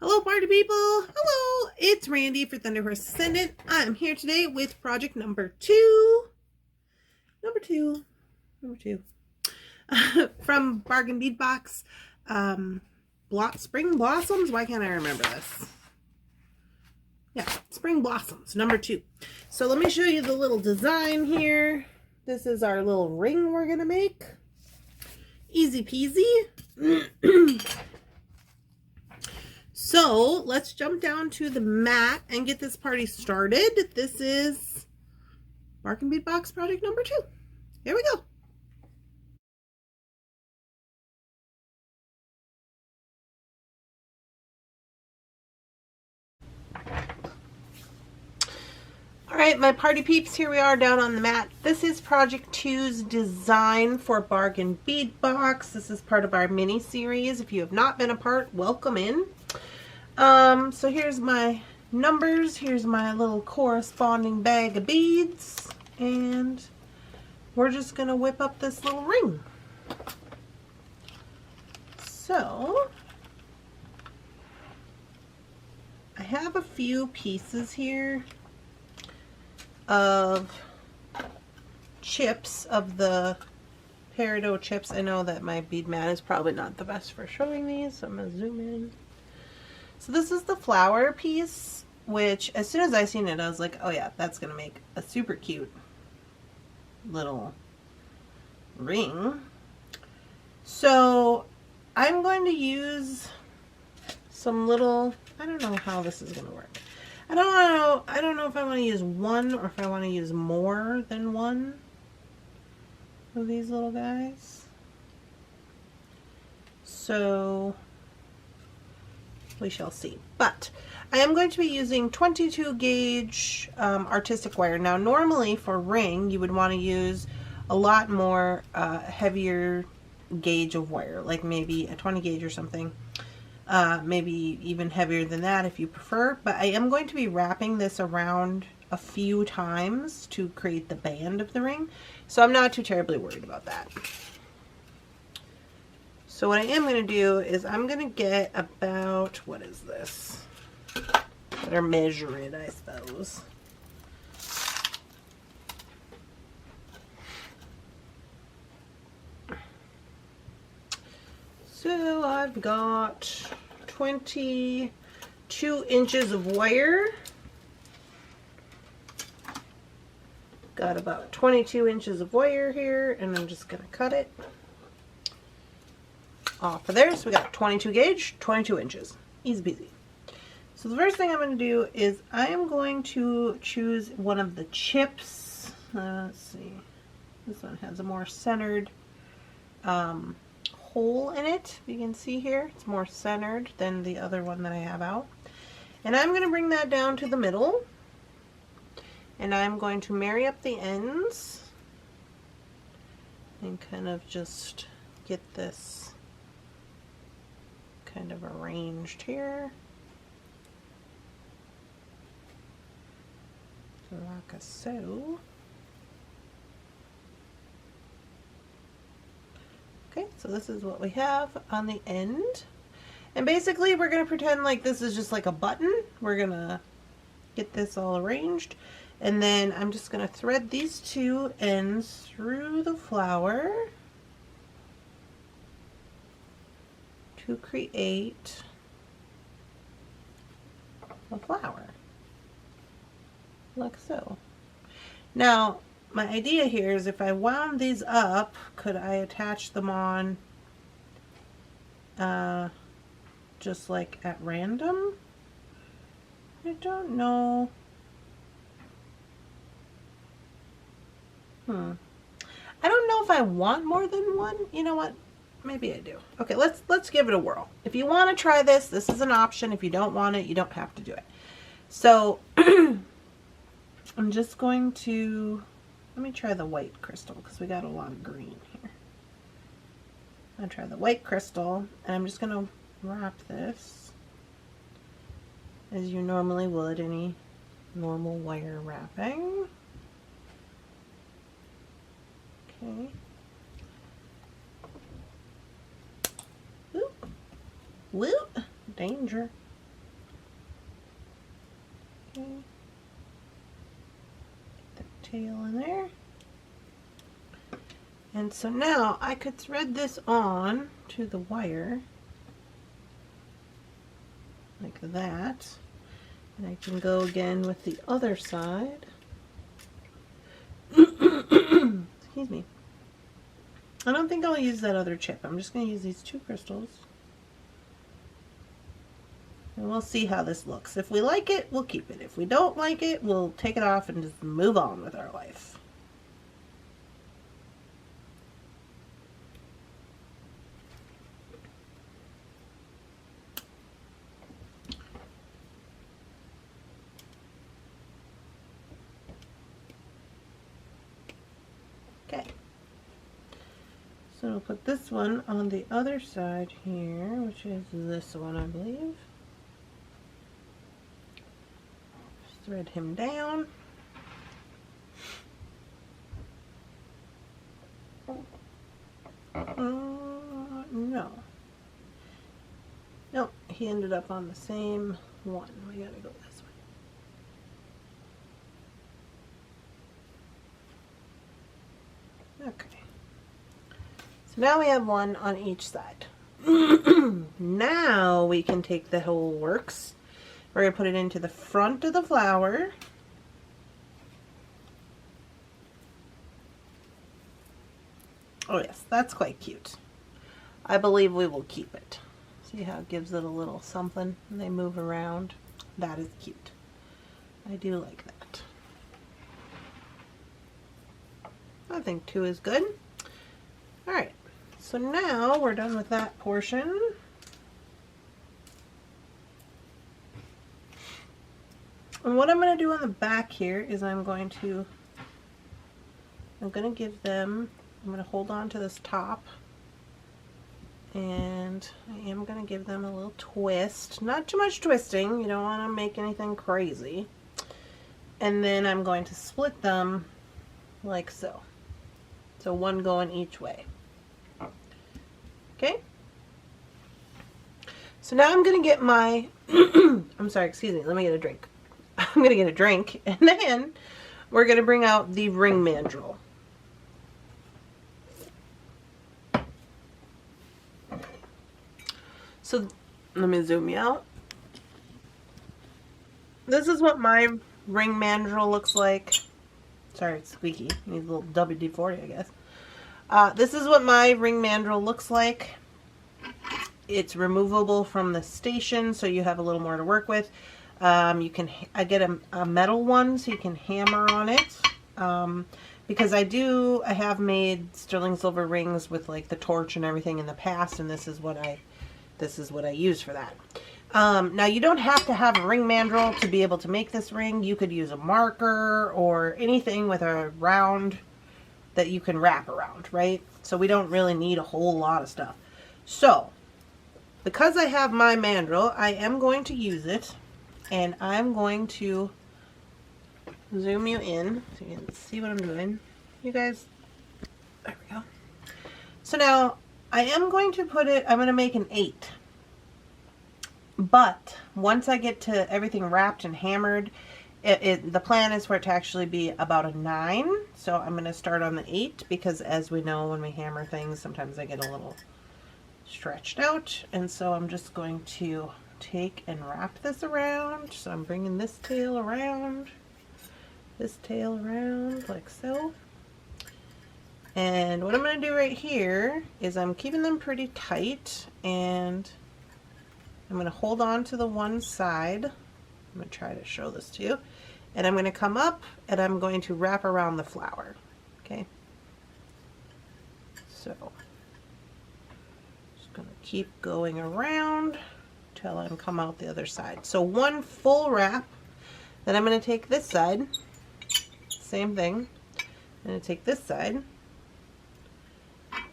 Hello, party people! Hello! It's Randy for Thunderhorse Descendant. I'm here today with project number two. From Bargain Bead Box. Spring Blossoms? Why can't I remember this? Yeah, Spring Blossoms, number 2. So let me show you the little design here. This is our little ring we're going to make. Easy peasy. So let's jump down to the mat and get this party started. This is Bargain Bead Box project number 2. Here we go. Alright, my party peeps, here we are down on the mat. This is project 2's design for Bargain Bead Box. This is part of our mini series. If you have not been a part, welcome in. So here's my numbers, here's my little corresponding bag of beads, and we're just gonna whip up this little ring. So I have a few pieces here of chips, of the peridot chips. I know that my bead mat is probably not the best for showing these, so I'm gonna zoom in. So this is the flower piece, which as soon as I seen it, I was like, oh yeah, that's gonna make a super cute little ring. So I'm going to use some little, I don't know how this is gonna work. I don't know if I want to use one or if I want to use more than one of these little guys. So we shall see. But I am going to be using 22 gauge artistic wire. Now normally for ring you would want to use a lot more heavier gauge of wire, like maybe a 20 gauge or something. Maybe even heavier than that if you prefer, but I am going to be wrapping this around a few times to create the band of the ring, so I'm not too terribly worried about that. So what I am going to do is I'm going to get about, what is this? Better measure it, I suppose. So I've got 22 inches of wire. Got about 22 inches of wire here, and I'm just going to cut it off of there. So we got 22 gauge, 22 inches. Easy peasy. So the first thing I'm going to do is I am going to choose one of the chips. Let's see. This one has a more centered hole in it. You can see here it's more centered than the other one that I have out, and I'm going to bring that down to the middle, and I'm going to marry up the ends and kind of just get this kind of arranged here like so. Okay, so this is what we have on the end. And basically we're going to pretend like this is just like a button. We're going to get this all arranged. And then I'm just going to thread these two ends through the flower to create a flower. Like so. Now, my idea here is if I wound these up, could I attach them on just like at random? I don't know. I don't know if I want more than one. You know what? Maybe I do. Okay, let's give it a whirl. If you want to try this, this is an option. If you don't want it, you don't have to do it. So I'm just going to, let me try the white crystal because we got a lot of green here. I'm going to try the white crystal, and I'm just going to wrap this as you normally would any normal wire wrapping. Okay. Whoop. Whoop. Danger. Okay. Get the tail in there. And so now I could thread this on to the wire like that. And I can go again with the other side. Excuse me. I don't think I'll use that other chip. I'm just going to use these 2 crystals. And we'll see how this looks. If we like it, we'll keep it. If we don't like it, we'll take it off and just move on with our life. Okay. So we'll put this one on the other side here, which is this one, I believe. Just thread him down. No. Nope, he ended up on the same one. We gotta go this way. Okay. So now we have one on each side. Now we can take the whole works. We're going to put it into the front of the flower. Oh yes, that's quite cute. I believe we will keep it. See how it gives it a little something and they move around? That is cute. I do like that. I think 2 is good. Alright, so now we're done with that portion. And what I'm going to do on the back here is I'm going to give them, I'm going to hold on to this top, and I am going to give them a little twist. Not too much twisting, you don't want to make anything crazy. And then I'm going to split them like so. So one going each way. Okay? So now I'm going to get my, I'm sorry, excuse me, let me get a drink. I'm going to get a drink, and then we're going to bring out the ring mandrel. So let me zoom you out. This is what my ring mandrel looks like. Sorry, it's squeaky. Needs a little WD-40, I guess. This is what my ring mandrel looks like. It's removable from the station, so you have a little more to work with. You can, I get a metal one so you can hammer on it. Because I have made sterling silver rings with like the torch and everything in the past, and this is what I use for that. Now you don't have to have a ring mandrel to be able to make this ring. You could use a marker or anything with a round that you can wrap around, right? So we don't really need a whole lot of stuff. So because I have my mandrel, I am going to use it, and I'm going to zoom you in so you can see what I'm doing. You guys, there we go. So now I am going to put it, I'm going to make an 8. But once I get to everything wrapped and hammered, the plan is for it to actually be about a 9. So I'm going to start on the 8 because, as we know, when we hammer things, sometimes they get a little stretched out. And so I'm just going to take and wrap this around. So I'm bringing this tail around like so. And what I'm going to do right here is I'm keeping them pretty tight, and I'm going to hold on to the one side. I'm going to try to show this to you. And I'm going to come up and I'm going to wrap around the flower. Okay. So just going to keep going around till I come out the other side. So one full wrap. Then I'm going to take this side. Same thing. I'm going to take this side.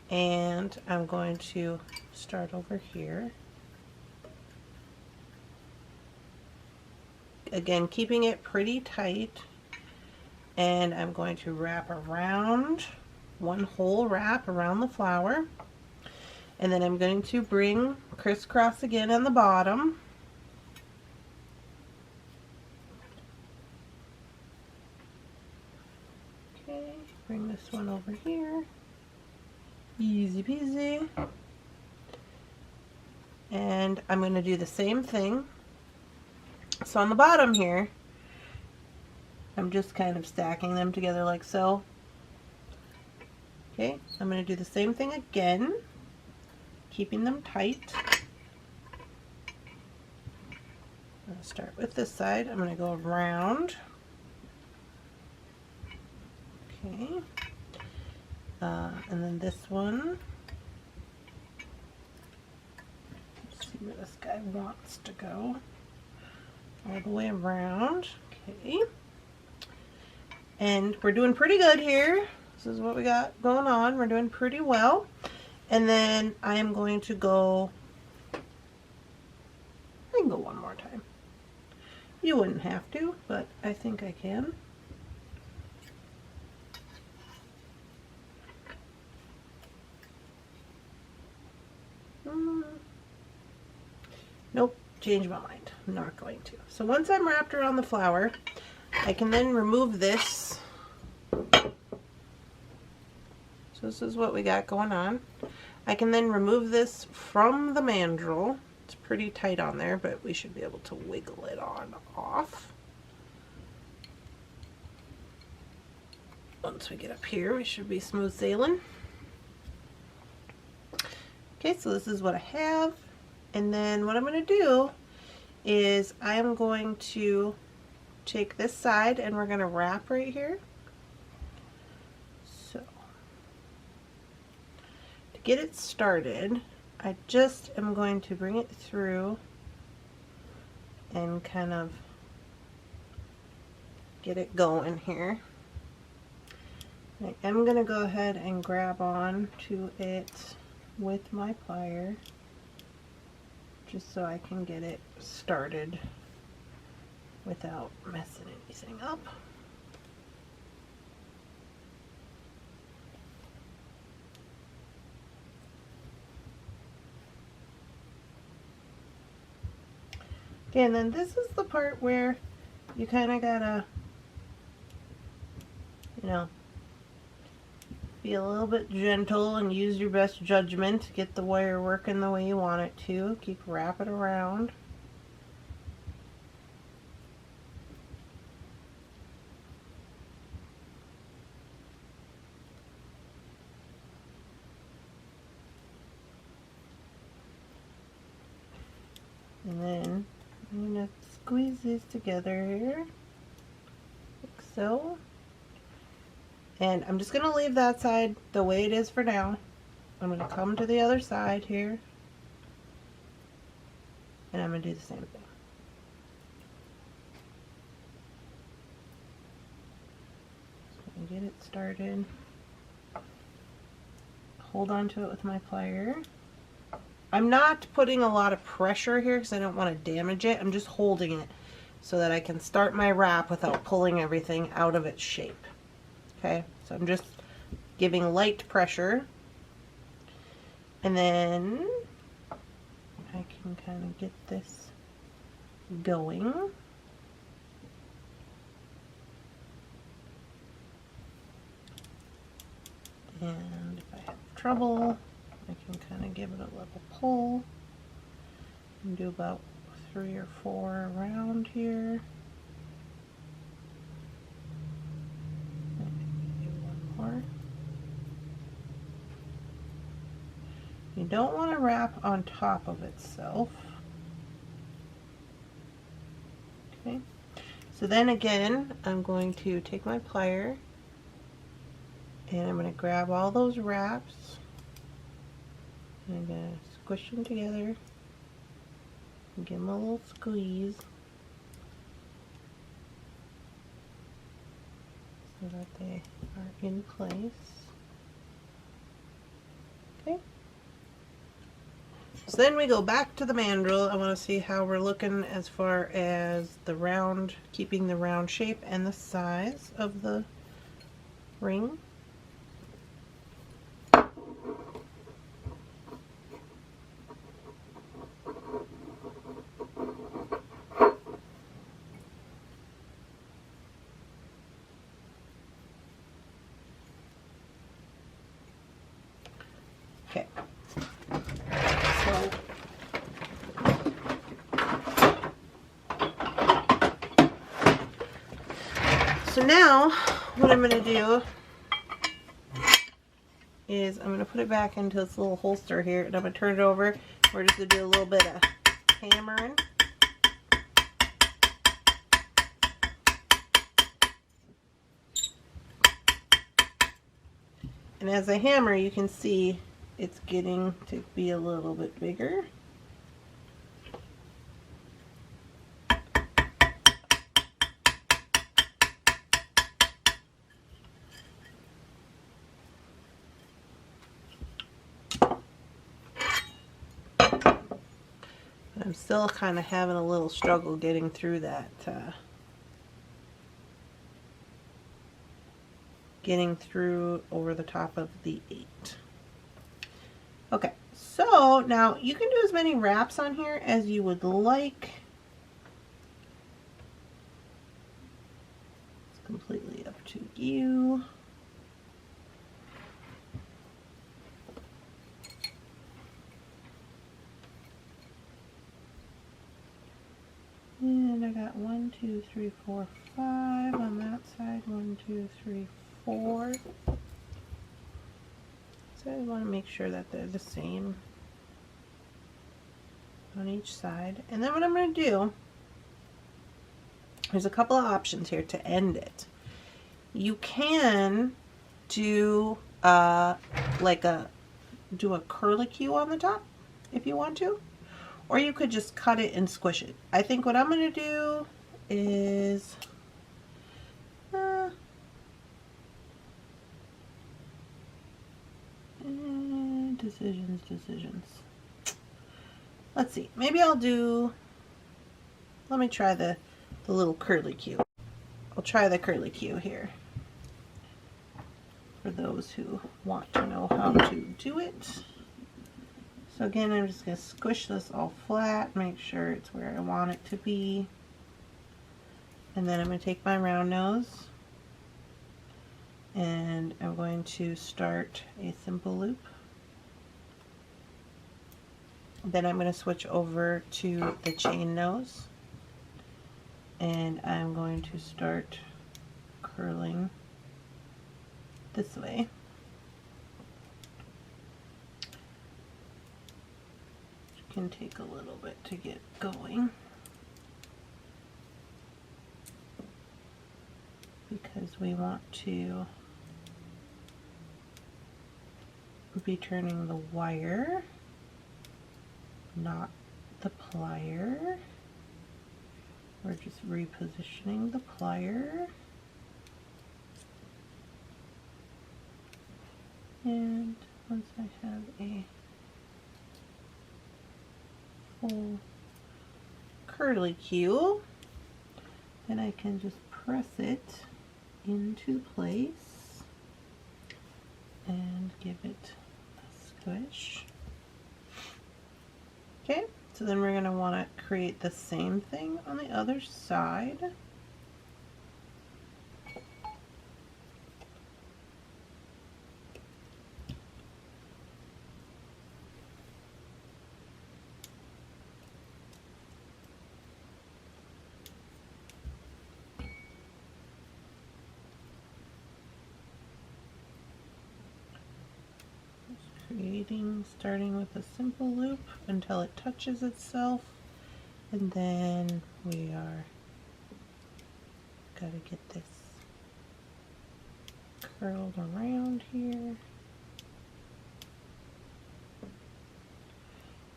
And I'm going to start over here. Again, keeping it pretty tight. And I'm going to wrap around, one whole wrap around the flower. And then I'm going to bring crisscross again on the bottom. Okay, bring this one over here. Easy peasy. And I'm going to do the same thing. So on the bottom here, I'm just kind of stacking them together like so. Okay, I'm going to do the same thing again, keeping them tight. I'm going to start with this side. I'm going to go around. Okay. And then this one. Let's see where this guy wants to go. All the way around. Okay. And we're doing pretty good here. This is what we got going on. We're doing pretty well. And then I am going to go, I can go one more time. You wouldn't have to, but I think I can. Nope, change my mind. I'm not going to. So once I'm wrapped around the flower, I can then remove this. So this is what we got going on. I can then remove this from the mandrel. It's pretty tight on there, but we should be able to wiggle it on off. Once we get up here, we should be smooth sailing. Okay, so this is what I have. And then what I'm going to do is I am going to take this side and we're going to wrap right here. So to get it started, I just am going to bring it through and kind of get it going here. I am going to go ahead and grab on to it with my plier, just so I can get it started without messing anything up. Okay, and then this is the part where you kind of gotta, you know, be a little bit gentle and use your best judgment to get the wire working the way you want it to. Keep wrapping around. And then I'm going to squeeze these together here, like so. And I'm just going to leave that side the way it is for now. I'm going to come to the other side here, and I'm going to do the same thing. So I'm going to get it started. Hold on to it with my plier. I'm not putting a lot of pressure here because I don't want to damage it. I'm just holding it so that I can start my wrap without pulling everything out of its shape. Okay, so I'm just giving light pressure, and then I can kind of get this going. And if I have trouble, I can kind of give it a level pull and do about 3 or 4 around here. You don't want to wrap on top of itself. Okay, so then again, I'm going to take my plier and I'm going to grab all those wraps and I'm going to squish them together and give them a little squeeze so that they are in place. Okay. So then we go back to the mandrel. I want to see how we're looking as far as the round, keeping the round shape and the size of the ring. Okay. So now what I'm going to do is I'm going to put it back into this little holster here, and I'm going to turn it over. We're just going to do a little bit of hammering. And as I hammer, you can see it's getting to be a little bit bigger. I'm still kind of having a little struggle getting through that, getting through over the top of the 8. Okay, so now you can do as many wraps on here as you would like. It's completely up to you. And I got 1, 2, 3, 4, 5 on that side. 1, 2, 3, 4. So I want to make sure that they're the same on each side. And then what I'm going to do, there's a couple of options here to end it. You can do do a curlicue on the top if you want to. Or you could just cut it and squish it. I think what I'm going to do is decisions. Let's see. Maybe I'll do, let me try the little curlicue. I'll try the curlicue here for those who want to know how to do it. So again, I'm just going to squish this all flat, make sure it's where I want it to be. And then I'm going to take my round nose and I'm going to start a simple loop. Then I'm going to switch over to the chain nose and I'm going to start curling this way. Can take a little bit to get going because we want to be turning the wire, not the plier. We're just repositioning the plier. And once I have a full curlicue, then I can just press it into place and give it a squish. Okay, so then we're going to want to create the same thing on the other side. Starting with a simple loop until it touches itself, and then we are gotta get this curled around here.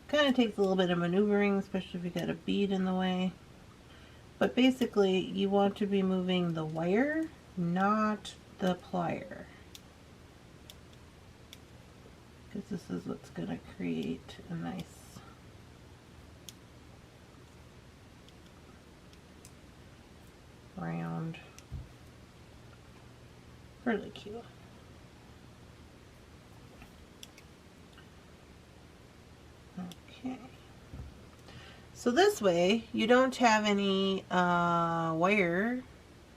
Kind of takes a little bit of maneuvering, especially if you got a bead in the way, but basically you want to be moving the wire, not the plier, because this is what's going to create a nice round curlicue. Okay, so this way you don't have any wire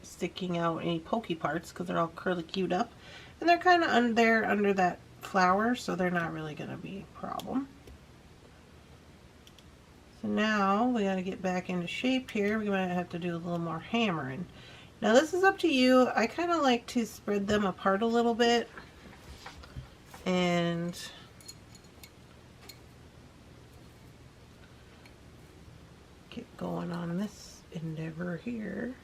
sticking out, any pokey parts, because they're all curlicued up, and they're kind of under that flower, so they're not really going to be a problem. So now we got to get back into shape here. We're going to have to do a little more hammering. Now this is up to you. I kind of like to spread them apart a little bit and get going on this endeavor here.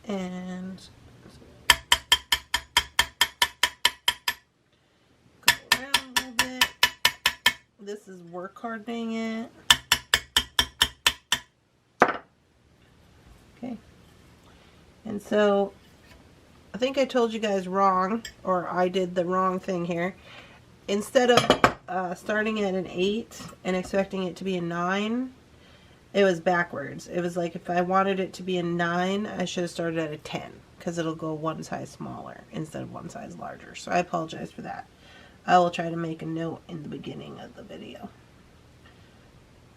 And go around a little bit. This is work hardening it. Okay. And so I think I told you guys wrong, or I did the wrong thing here. Instead of starting at an 8 and expecting it to be a 9, it was backwards. It was like if I wanted it to be a 9, I should have started at a 10, because it'll go one size smaller instead of one size larger. So I apologize for that. I will try to make a note in the beginning of the video.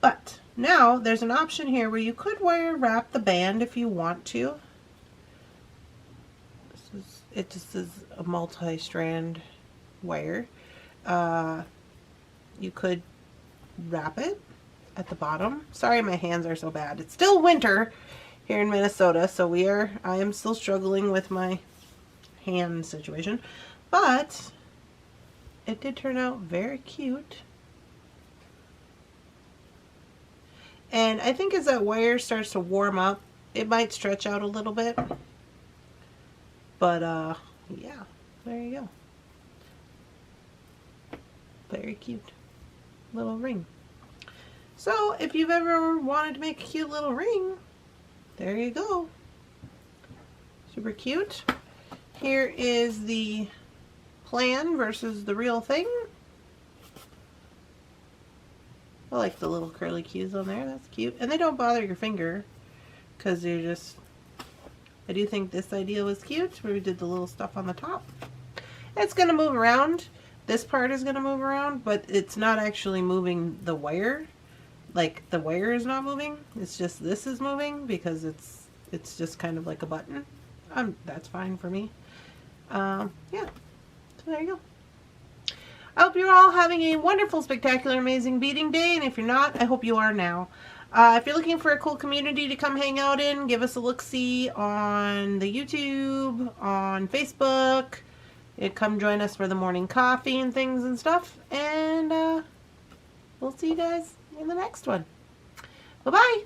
But now there's an option here where you could wire wrap the band if you want to. It just is a multi-strand wire. You could wrap it at the bottom. Sorry, my hands are so bad. It's still winter here in Minnesota, so I am still struggling with my hand situation, but it did turn out very cute. And I think as that wire starts to warm up, it might stretch out a little bit. But, yeah, there you go. Very cute little ring. So, if you've ever wanted to make a cute little ring, there you go. Super cute. Here is the plan versus the real thing. I like the little curly cues on there. That's cute. And they don't bother your finger, because you're just... I do think this idea was cute, where we did the little stuff on the top. It's going to move around. This part is going to move around, but it's not actually moving the wire. Like, the wire is not moving. It's just this is moving, because it's just kind of like a button. That's fine for me. Yeah. So there you go. I hope you're all having a wonderful, spectacular, amazing beading day, and if you're not, I hope you are now. If you're looking for a cool community to come hang out in, give us a look-see on the YouTube, on Facebook. Come join us for the morning coffee and things and stuff. And we'll see you guys in the next one. Bye-bye.